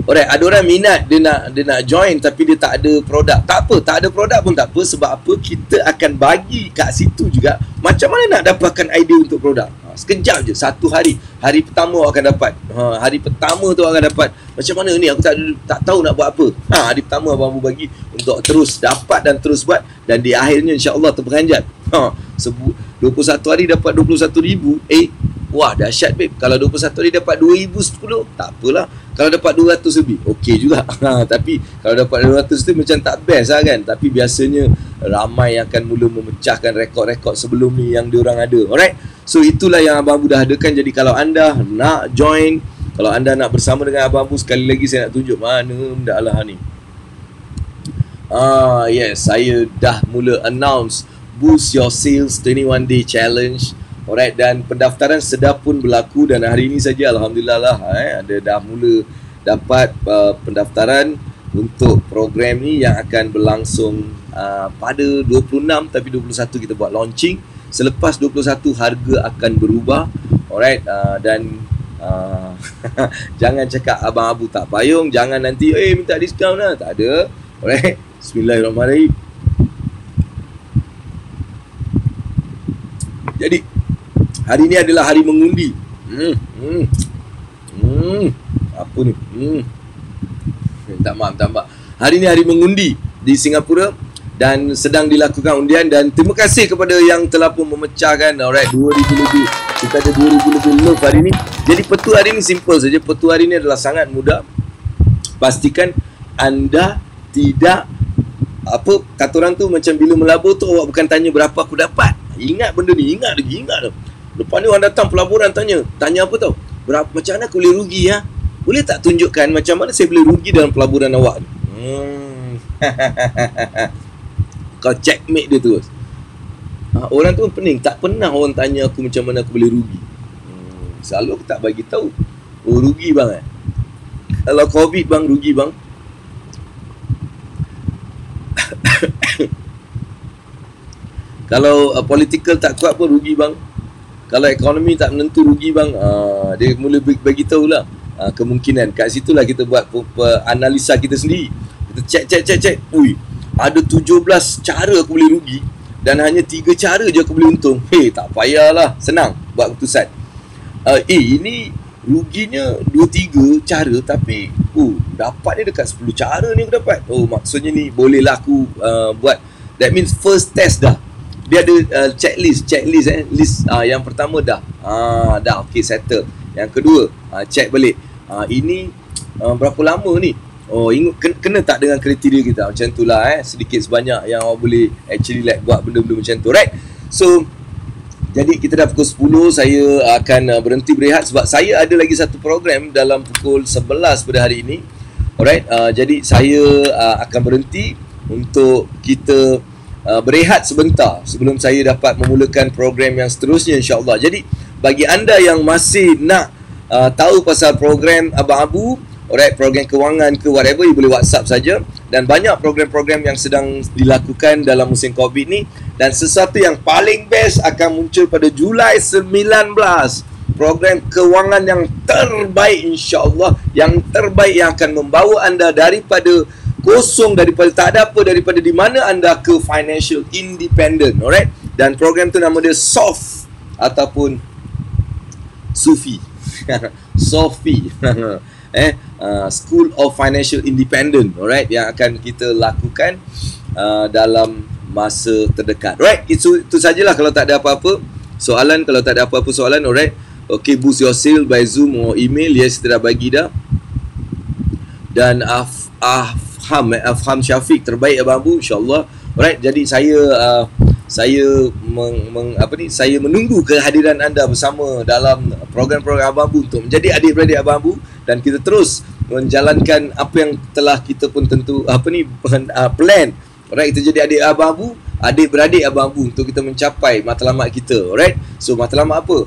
Alright, ada orang minat, dia nak join tapi dia tak ada produk. Tak apa, tak ada produk pun tak apa. Sebab apa? Kita akan bagi kat situ juga macam mana nak dapatkan idea untuk produk. Sekejap je, satu hari. Hari pertama awak akan dapat. Hari pertama tu awak akan dapat. Macam mana ni, aku tak tahu nak buat apa. Hari pertama Abang Abu bagi untuk terus dapat dan terus buat. Dan di akhirnya insya-Allah terperanjat. 21 hari dapat 21,000. Wah, dahsyat, babe. Kalau 21 hari dapat 2,010, tak apalah. Kalau dapat 200 lebih, okey juga. Tapi kalau dapat 200 tu macam tak best lah kan. Tapi biasanya ramai akan mula memecahkan rekod-rekod sebelum ni yang diorang ada. Alright, so itulah yang Abang Abu dah adakan. Jadi kalau anda nak join, kalau anda nak bersama dengan Abang Abu, sekali lagi saya nak tunjuk mana benda Allah ni. Yes, saya dah mula announce Boost Your Sales 21 Day Challenge. Alright, dan pendaftaran sedang pun berlaku, dan hari ini saja Alhamdulillah lah, ada dah mula dapat pendaftaran untuk program ni yang akan berlangsung pada 26, tapi 21 kita buat launching. Selepas 21 harga akan berubah. Alright, dan jangan cakap Abang Abu tak payung, jangan nanti minta diskaun lah, tak ada. Alright, bismillahirrahmanirrahim. Jadi hari ni adalah hari mengundi. Apa ni? Tak maaf. Hari ni hari mengundi di Singapura dan sedang dilakukan undian, dan terima kasih kepada yang telah pun memecahkan. Alright, 2,000 lebih. Kita ada 2,000 lebih love hari ni. Jadi petua hari ni simple saja. Petua hari ni adalah sangat mudah. Pastikan anda tidak, apa kata orang tu, macam bila melabur tu awak bukan tanya berapa aku dapat. Ingat benda ni, ingat tu. Lepas ni orang datang pelaburan tanya apa tau? Berapa, macam mana aku boleh rugi ya? Boleh tak tunjukkan macam mana saya boleh rugi dalam pelaburan awak? Kau checkmate dia terus. Orang tu pening, tak pernah orang tanya aku macam mana aku boleh rugi. Selalu aku tak bagi tahu. Oh, rugi bang Kalau COVID bang, rugi bang. Kalau political tak kuat pun rugi bang. Kalau ekonomi tak menentu rugi bang. Dia mula bagi tahu lah kemungkinan. Kat situlah kita buat analisa kita sendiri. Kita cek. Ui, ada 17 cara aku boleh rugi dan hanya 3 cara je aku boleh untung. Tak payahlah, senang buat keputusan. Ini ruginya 2-3 cara tapi dapat ni dekat 10 cara ni aku dapat. Maksudnya ni bolehlah aku buat. That means first test dah. Dia ada checklist list. Yang pertama dah okey, settle. Yang kedua check balik. Ini berapa lama ni? Kena tak dengan kriteria kita? Macam tu lah sedikit sebanyak yang awak boleh actually buat benda-benda macam tu, right? So jadi kita dah pukul 10, saya akan berhenti berehat sebab saya ada lagi satu program dalam pukul 11 pada hari ini. Alright, jadi saya akan berhenti untuk kita berehat sebentar sebelum saya dapat memulakan program yang seterusnya, insya-Allah. Jadi bagi anda yang masih nak tahu pasal program Abang Abu, alright, program kewangan ke whatever, you boleh WhatsApp saja. Dan banyak program-program yang sedang dilakukan dalam musim COVID ni. Dan sesuatu yang paling best akan muncul pada Julai 19. Program kewangan yang terbaik, insya-Allah. Yang terbaik yang akan membawa anda daripada kosong, daripada tak ada apa, daripada di mana anda ke financial independent, alright. Dan program tu nama dia SOF ataupun Sufi. Sofi. School of Financial Independent, alright, yang akan kita lakukan dalam masa terdekat. Right, itu sajalah kalau tak ada apa-apa soalan. Kalau tak ada apa-apa soalan, alright. Okay, boost your sale by Zoom or email. Yes, kita dah bagi dah. Dan Afham Syafiq, terbaik Abang Abu, insya-Allah. Alright, jadi saya menunggu kehadiran anda bersama dalam program-program Abang Abu untuk menjadi adik-beradik Abang Abu, dan kita terus menjalankan apa yang telah kita pun tentu plan. Alright, kita jadi adik Abang Abu, adik-beradik Abang Abu untuk kita mencapai matlamat kita. Alright, so matlamat apa?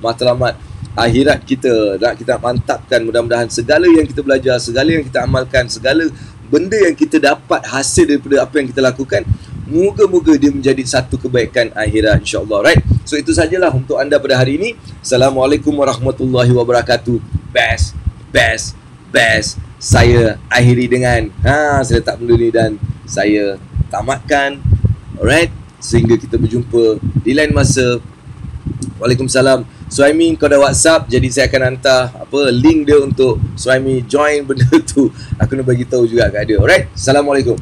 Matlamat akhirat kita. Nak kita mantapkan, mudah-mudahan segala yang kita belajar, segala yang kita amalkan, segala benda yang kita dapat hasil daripada apa yang kita lakukan, moga-moga dia menjadi satu kebaikan akhirat, insya-Allah. Right, so itu sajalah untuk anda pada hari ini. Assalamualaikum warahmatullahi wabarakatuh. Best. Saya akhiri dengan saya letak benda ni dan saya tamatkan. Alright, sehingga kita berjumpa di lain masa. Waalaikumsalam. Suhaimi, kau dah WhatsApp, jadi saya akan hantar link dia untuk Suhaimi join benda tu. Aku nak bagi tahu juga kat dia. Alright, Assalamualaikum.